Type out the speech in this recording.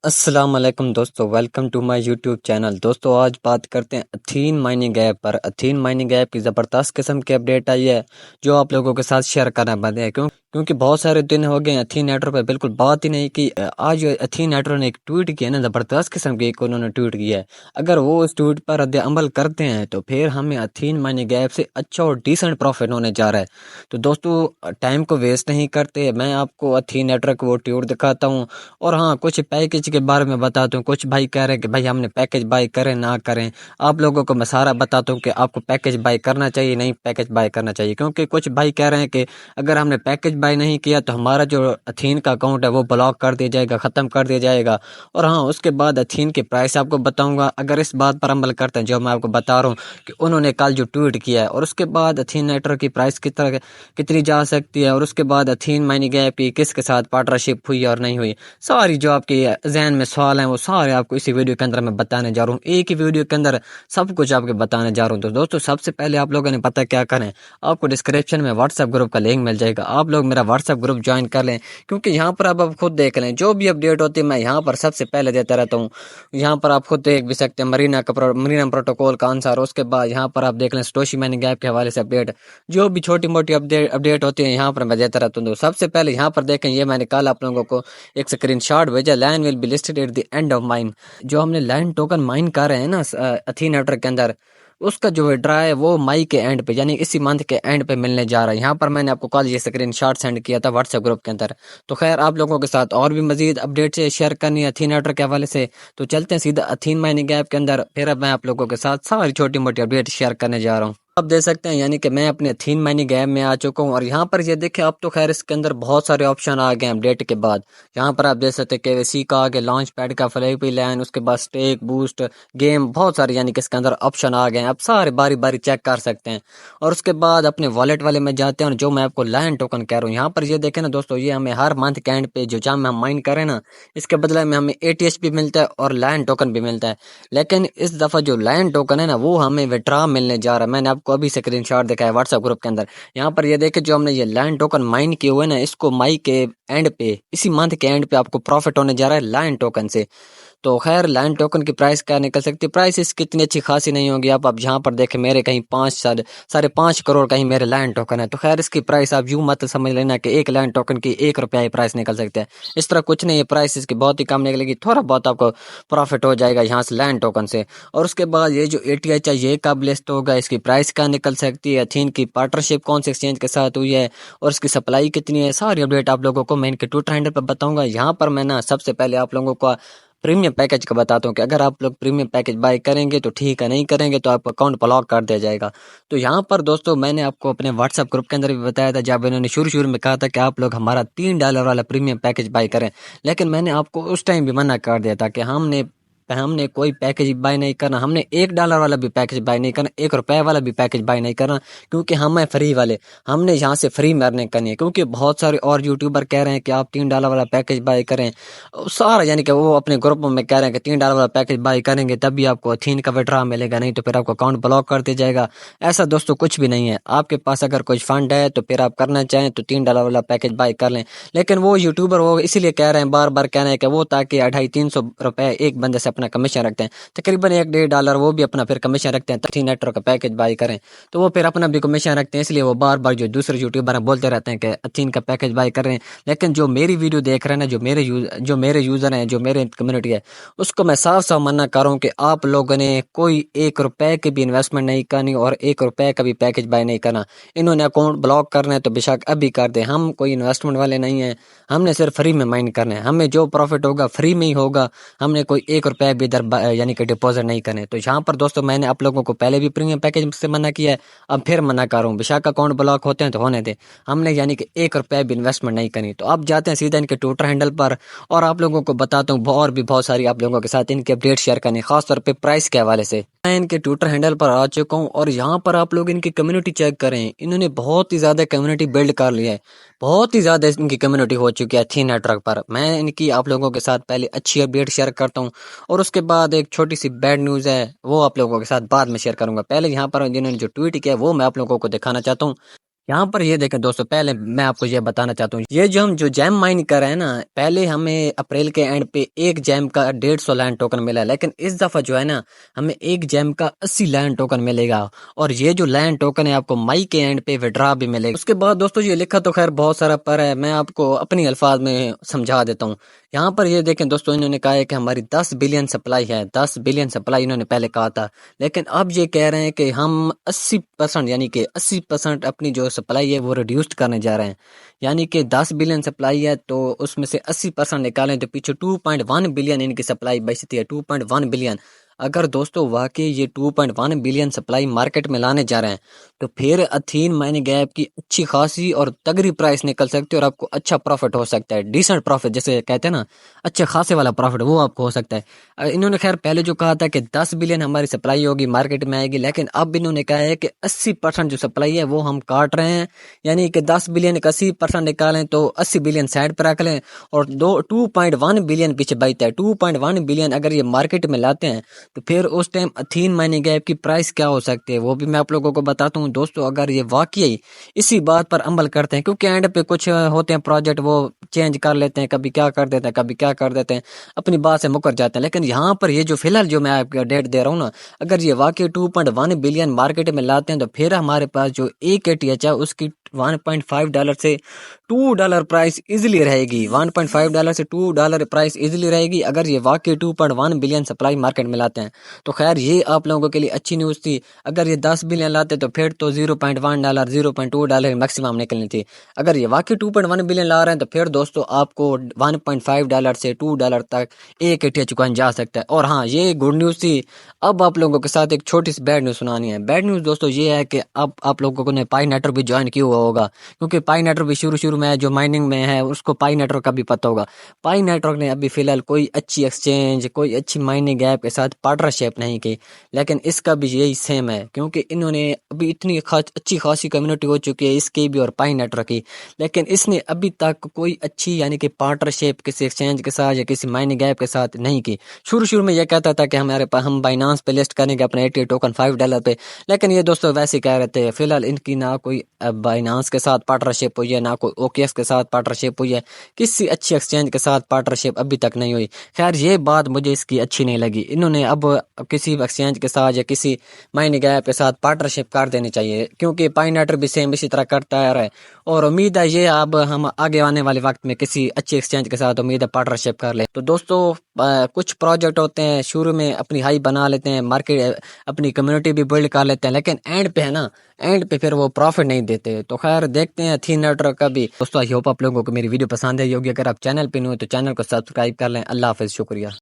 السلام علیکم دوستو، welcome to my YouTube channel. دوستو آج بات کرتے ہیں اتھین مائننگ ایپ پر۔ اتھین مائننگ ایپ کی زبردست قسم کی اپڈیٹ آئی ہے جو آپ لوگوں کے ساتھ شیئر کرنا بندے ہیں کیونکہ بہت سارے دن ہو گئے اتھین نیٹورک پہ بالکل بات ہی نہیں کی۔ آج اتھین نیٹورک نے ایک ٹویٹ کیا نا، زبردست قسم کی انہوں نے ٹویٹ کیا ہے۔ اگر وہ اس ٹویٹ پر رد عمل کرتے ہیں تو پھر ہمیں اتھین مائننگ ایپ سے اچھا اور ڈیسنٹ پروفٹ ہونے جا رہا ہے۔ تو دوستو ٹائم کو ویسٹ نہیں کرتے، میں آپ کو اتھین نیٹورک وہ ٹویٹ دکھاتا ہوں، اور ہاں کچھ پیکج کے بارے میں بتاتا ہوں۔ کچھ بھائی کہہ رہے ہیں کہ بھائی ہم نے پیکج بائی کریں نہ کریں، آپ لوگوں کو میں سارا بتاتا ہوں کہ آپ کو پیکج بائی کرنا چاہیے نہیں پیکج بائی کرنا چاہیے، کیونکہ کچھ بھائی کہہ رہے ہیں کہ اگر ہم نے پیکج بائی نہیں کیا تو ہمارا جو اتھین کا اکاؤنٹ ہے وہ بلاک کر دیا جائے گا، ختم کر دیا جائے گا۔ اور ہاں اس کے بعد اتھین کی پرائس آپ کو بتاؤں گا، اگر اس بات پر عمل کرتے ہیں جو میں آپ کو بتا رہا ہوں کہ انہوں نے کل جو ٹویٹ کیا ہے، اور اس کے بعد اتھین نیٹورک کی پرائس کتنی جا سکتی ہے، اور اس کے بعد اتھین مائننگ ایپ کی کس کے ساتھ پارٹنرشپ ہوئی اور نہیں ہوئی، ساری جو آپ کے ذہن میں سوال ہیں وہ سارے آپ کو اسی ویڈیو کے اندر میں بتانے جا رہا ہوں۔ ایک ہی ویڈیو کے اندر سب کچھ آپ کے بتانے جا رہا ہوں۔ تو دوستو سب سے پہلے آپ لوگوں نے پتہ کیا کریں، آپ کو ڈسکرپشن میں واٹس ایپ گروپ کا لنک مل جائے گا، آپ لوگ میرا واٹس ایپ گروپ جوائن کر لیں، کیونکہ یہاں پر آپ خود دیکھ لیں جو بھی اپڈیٹ ہوتی ہے میں یہاں پر سب سے پہلے دیتا رہتا ہوں۔ یہاں پر آپ خود دیکھ بھی سکتے ہیں مرینا پروٹوکول کا آنسر، اس کے بعد یہاں پر آپ دیکھ لیں سٹوشی مائننگ ایپ کے حوالے سے اپڈیٹ، جو بھی چھوٹی موٹی اپڈیٹ ہوتی ہے یہاں پر میں دیتا رہتا ہوں۔ تو سب سے پہلے یہاں پر دیکھیں، یہ میں نے کل آپ لوگوں کو ایک اسکرین شاٹ بھیجا، line will be listed at the end of mine, جو ہم نے لائن ٹوکن مائن کر رہے ہیں نا اتھین نیٹورک کے اندر، اس کا جو وڈرا ہے وہ مئی کے اینڈ پہ یعنی اسی منتھ کے اینڈ پہ ملنے جا رہا ہے۔ یہاں پر میں نے آپ کو کل یہ اسکرین شاٹ سینڈ کیا تھا واٹس ایپ گروپ کے اندر۔ تو خیر آپ لوگوں کے ساتھ اور بھی مزید اپڈیٹ سے شیئر کرنی ہے اتھین نیٹورک کے حوالے سے، تو چلتے ہیں سیدھا اتھین مائننگ ایپ کے اندر، پھر اب میں آپ لوگوں کے ساتھ ساری چھوٹی موٹی اپڈیٹ شیئر کرنے جا رہا ہوں۔ آپ دیکھ سکتے ہیں یعنی کہ میں اپنے اتھین مائننگ ایپ میں آ چکا ہوں، اور یہاں پر یہ دیکھیں اب تو خیر اس کے اندر بہت سارے آپشن آ گئے ہیں اپڈیٹ کے بعد۔ یہاں پر آپ دیکھ سکتے ہیں KYC کا آگے لانچ پیڈ کا فلیپی لائن، اس کے بعد سٹیک بوسٹ گیم، بہت سارے یعنی کہ اس کے اندر آپشن آ گئے ہیں، آپ سارے باری باری چیک کر سکتے ہیں۔ اور اس کے بعد اپنے والیٹ والے میں جاتے ہیں، اور جو میں آپ کو لائن ٹوکن کہہ رہا ہوں یہاں پر یہ دیکھیں نا دوستو، یہ ہمیں ہر منتھ کے اینڈ پہ جو جام ہم مائن کریں نا، اس کے بدلے میں ہمیں ATH بھی ملتا ہے اور لائن ٹوکن بھی ملتا ہے، لیکن اس دفعہ جو لائن ٹوکن ہے نا وہ ہمیں وڈرا ملنے جا رہا ہے۔ میں نے آپ کو ابھی اسکرین شاٹ دکھایا واٹس ایپ گروپ کے اندر، یہاں پر یہ دیکھیں جو ہم نے یہ لائن ٹوکن مائن کیے ہوئے نا، اس کو مئی کے اینڈ پہ اسی منتھ کے اینڈ پہ آپ کو پروفٹ ہونے جا رہا ہے لائن ٹوکن سے۔ تو خیر لائن ٹوکن کی پرائس کیا نکل سکتی ہے، پرائس اس کی اتنی اچھی خاصی نہیں ہوگی۔ آپ یہاں پر دیکھیں میرے کہیں 5.5 کروڑ کہیں میرے لائن ٹوکن ہے، تو خیر اس کی پرائس آپ یوں مت سمجھ لینا کہ ایک لائن ٹوکن کی 1 روپیہ ہی پرائس نکل سکتے ہیں، اس طرح کچھ نہیں ہے، پرائس اس کی بہت ہی کم نکلے گی، تھوڑا بہت آپ کو پروفٹ ہو جائے گا یہاں سے لائن ٹوکن سے۔ اور اس کے بعد یہ جو ATH ہے یہ کب لسٹ ہوگا، اس کی پرائس کیا نکل سکتی ہے، اتھین کی پارٹنرشپ کون سے ایکسچینج کے ساتھ ہوئی ہے، اور اس کی سپلائی کتنی ہے، ساری اپڈیٹ آپ لوگوں کو میں ان کے ٹویٹر ہینڈل پہ بتاؤں گا۔ یہاں پر میں نا سب سے پہلے آپ لوگوں کو پریمیم پیکج کا بتاتا ہوں کہ اگر آپ لوگ پریمیم پیکج بائی کریں گے تو ٹھیک ہے، نہیں کریں گے تو آپ کا اکاؤنٹ بلاک کر دیا جائے گا۔ تو یہاں پر دوستو میں نے آپ کو اپنے واٹس ایپ گروپ کے اندر بھی بتایا تھا، جب انہوں نے شروع میں کہا تھا کہ آپ لوگ ہمارا $3 والا پریمیم پیکج بائی کریں، لیکن میں نے آپ کو اس ٹائم بھی منع کر دیا تھا کہ ہم نے کوئی پیکج بائی نہیں کرنا، ہم نے $1 والا بھی پیکج بائی نہیں کرنا، 1 روپے والا بھی پیکج بائی نہیں کرنا، کیونکہ ہم ہیں فری والے، ہم نے یہاں سے فری مرنے کرنی ہے۔ کیونکہ بہت سارے اور یوٹیوبر کہہ رہے ہیں کہ آپ $3 والا پیکج بائی کریں، سارا یعنی کہ وہ اپنے گروپ میں کہہ رہے ہیں کہ $3 والا پیکج بائی کریں گے تب بھی آپ کو اتھین کا وڈرا ملے گا، نہیں تو پھر آپ کو اکاؤنٹ بلاک کر دیا جائے گا۔ ایسا دوستو کچھ بھی نہیں ہے، آپ کے پاس اگر کوئی فنڈ ہے تو پھر آپ کرنا چاہیں تو $3 والا پیکج بائی کر لیں، لیکن وہ یوٹیوبر وہ اسی لیے کہہ رہے ہیں بار بار کہہ رہے ہیں کہ وہ تاکہ 250-300 روپے ایک بندے سے اپنا کمیشن رکھتے ہیں، تقریباً $1-1.5 وہ بھی اپنا پھر کمیشن رکھتے ہیں اتھین نیٹورک کا پیکج بائی کریں، تو وہ پھر اپنا بھی کمیشن رکھتے ہیں، اس لیے وہ بار بار جو دوسرے یوٹیوبر ہیں بولتے رہتے ہیں کہ اتھین کا پیکج بائی کر رہے ہیں۔ لیکن جو میری ویڈیو دیکھ رہے ہیں نا، جو میرے یوزر ہیں، جو میرے کمیونٹی ہے، اس کو میں صاف صاف منع کروں کہ آپ لوگوں نے کوئی 1 روپے کی بھی انویسٹمنٹ نہیں کرنی اور 1 روپے کا بھی پیکج بائی نہیں کرنا۔ انہوں نے اکاؤنٹ بلاک کرنا ہے تو بے شک ابھی کر دیں، ہم کوئی انویسٹمنٹ والے نہیں ہیں، ہم نے صرف فری میں مائن کرنا ہے، ہمیں جو پروفٹ ہوگا فری میں ہی ہوگا، ہم نے کوئی 1 روپے بھی ادھر یعنی کہ ڈپوزٹ نہیں کرنے۔ تو یہاں پر دوستو میں نے آپ لوگوں کو پہلے بھی پریمیم پیکج سے منع کیا ہے، اب پھر منع کر رہا ہوں، بے شک اکاؤنٹ بلاک ہوتے ہیں تو ہونے دیں، ہم نے یعنی کہ 1 روپے بھی انویسٹمنٹ نہیں کرنی۔ تو آپ جاتے ہیں سیدھا ان کے ٹویٹر ہینڈل پر، اور آپ لوگوں کو بتاتا ہوں اور بھی بہت ساری آپ لوگوں کے ساتھ ان کی اپڈیٹ شیئر کرنی، خاص طور پہ پرائس کے حوالے سے۔ میں ان کے ٹویٹر ہینڈل پر آ چکا ہوں، اور یہاں پر آپ لوگ ان کی کمیونٹی چیک کریں، انہوں نے بہت ہی زیادہ کمیونٹی بلڈ کر لی ہے، بہت ہی زیادہ ان کی کمیونٹی ہو چکی ہے اتھین نیٹورک پر۔ میں ان کی آپ لوگوں کے ساتھ پہلے اچھی اپڈیٹ شیئر کرتا ہوں، اور اس کے بعد ایک چھوٹی سی بیڈ نیوز ہے وہ آپ لوگوں کے ساتھ بعد میں شیئر کروں گا۔ پہلے یہاں پر جنہوں نے جو ٹویٹ کیا ہے وہ میں آپ لوگوں کو دکھانا چاہتا ہوں۔ یہاں پر یہ دیکھیں دوستو، پہلے میں آپ کو یہ بتانا چاہتا ہوں، یہ جو ہم جیم مائن کر رہے ہیں نا، پہلے ہمیں اپریل کے اینڈ پہ ایک جیم کا 150 لینڈ ٹوکن ملا، لیکن اس دفعہ جو ہے نا ہمیں ایک جیم کا 80 لینڈ ٹوکن ملے گا، اور یہ جو لینڈ ٹوکن ہے آپ کو مئی کے اینڈ پہ وڈرا بھی ملے گا۔ اس کے بعد دوستو یہ لکھا تو خیر بہت سارا پر ہے، میں آپ کو اپنی الفاظ میں سمجھا دیتا ہوں۔ یہاں پر یہ دیکھیں دوستو، انہوں نے کہا ہے کہ ہماری 10 بلین سپلائی ہے، 10 بلین سپلائی انہوں نے پہلے کہا تھا، لیکن اب یہ کہہ رہے ہیں کہ ہم 80% یعنی کہ 80% اپنی جو سپلائی ہے وہ ریڈیوس کرنے جا رہے ہیں، یعنی کہ 10 بلین سپلائی ہے تو اس میں سے 80% نکالیں تو پیچھے 2.1 بلین ان کی سپلائی بچتی ہے، 2.1 بلین۔ اگر دوستو واقعی یہ 2.1 بلین سپلائی مارکیٹ میں لانے جا رہے ہیں تو پھر اتھین مائننگ گیپ کی اچھی خاصی اور تگڑی پرائس نکل سکتی ہے، اور آپ کو اچھا پروفٹ ہو سکتا ہے، ڈیسنٹ پروفٹ جسے کہتے ہیں نا، اچھے خاصے والا پروفٹ، وہ آپ کو ہو سکتا ہے۔ انہوں نے خیر پہلے جو کہا تھا کہ 10 بلین ہماری سپلائی ہوگی، مارکیٹ میں آئے گی، لیکن اب انہوں نے کہا ہے کہ 80% جو سپلائی ہے وہ ہم کاٹ رہے ہیں، یعنی کہ 10 بلین کا 80% نکالیں تو 80 بلین سائڈ پر رکھ لیں، اور 2.1 بلین پیچھے بچتا ہے۔ 2.1 بلین اگر یہ مارکیٹ میں لاتے ہیں تو پھر اس ٹائم اتھین مائننگ گیپ کی پرائس کیا ہو سکتی ہے وہ بھی میں آپ لوگوں کو بتاتا ہوں دوستو۔ اگر یہ واقعی اسی بات پر عمل کرتے ہیں، کیونکہ اینڈ پہ کچھ ہوتے ہیں پروجیکٹ وہ چینج کر لیتے ہیں، کبھی کیا کر دیتے ہیں، کبھی کیا کر دیتے ہیں، اپنی بات سے مکر جاتے ہیں، لیکن یہاں پر یہ جو فی الحال جو میں آپ کو ڈیٹ دے رہا ہوں نا، اگر یہ واقعی 2.1 بلین مارکیٹ میں لاتے ہیں تو پھر ہمارے پاس جو ایک ATH ہے اس کی $1.5 سے $2 پرائس ایزیلی رہے گی، $1.5 سے $2 پرائس ایزیلی رہے گی اگر یہ واقعی 2.1 بلین سپلائی مارکیٹ میں لاتے ہیں۔ تو خیر یہ آپ لوگوں کے لیے اچھی نیوز تھی، اگر یہ 10 بلین لاتے تو پھر تو $0.1 $0.2 میکسیمم نکلنی تھی، اگر یہ واقعی 2.1 بلین لا رہے ہیں تو پھر دوستو آپ کو $1.5 سے $2 تک ایک ATH چکانا جا سکتا ہے۔ اور ہاں یہ گڈ نیوز تھی، اب آپ لوگوں کے ساتھ ایک چھوٹی سی بیڈ نیوز سنانی ہے۔ بیڈ نیوز دوستو یہ ہے کہ اب آپ لوگوں نے پائی نیٹ ورک بھی جوائن کیا ہوا ہوگا، کیونکہ پائی نیٹ ورک بھی شروع میں جو مائننگ میں ہے اس کو پائی نیٹ ورک کا بھی پتہ ہوگا۔ پائی نیٹ ورک نے ابھی فی الحال کوئی اچھی ایکسچینج، کوئی اچھی مائننگ گیپ کے ساتھ پارٹنرشپ نہیں کی، لیکن اس کا بھی یہی سیم ہے، کیونکہ انہوں نے ابھی اتنی اچھی خاصی کمیونٹی ہو چکی ہے اس کی بھی اور پائی نیٹ ورک کی، لیکن اس نے ابھی تک کوئی اچھی یعنی کہ پارٹنرشپ کسی ایکسچینج کے ساتھ یا کسی مائننگ گیپ کے ساتھ نہیں کی۔ شروع میں یہ کہتا تھا کہ ہمارے پاس ہم بائنانس پہ لسٹ کریں گے اپنے ATH ٹوکن $5 پہ، لیکن یہ دوستو ویسے کہہ رہے تھے، فی الحال ان کی نہ کوئی بائنانس کے ساتھ پارٹنرشپ ہوئی ہے، نہ کوئی OKX کے ساتھ پارٹنرشپ ہوئی ہے، کسی اچھی ایکسچینج کے ساتھ پارٹنرشپ ابھی تک نہیں ہوئی۔ خیر یہ بات مجھے اس کی اچھی نہیں لگی، انہوں نے اب کسی ایکسچینج کے ساتھ یا کسی مائننگ ایپ کے ساتھ پارٹنرشپ کر دینی چاہیے، کیونکہ پائی نیٹر بھی سیم اسی طرح کرتا ہے، اور امید ہے یہ اب ہم آگے آنے والے وقت میں کسی اچھی ایکسچینج کے ساتھ امید ہے پارٹنرشپ کر لیں۔ تو دوستو کچھ پروجیکٹ ہوتے ہیں شروع میں اپنی ہائی بنا لیتے ہیں، مارکیٹ اپنی کمیونٹی بھی بلڈ کر لیتے ہیں، لیکن اینڈ پہ ہے نا، اینڈ پہ پھر وہ پروفٹ نہیں دیتے۔ تو خیر دیکھتے ہیں اتھین نیٹ ورک کا بھی۔ دوستو آئی ہوپ آپ لوگوں کو میری ویڈیو پسند آئی ہوگی، اگر آپ چینل پہ نئے ہو تو چینل کو سبسکرائب کر لیں۔ اللہ حافظ، شکریہ۔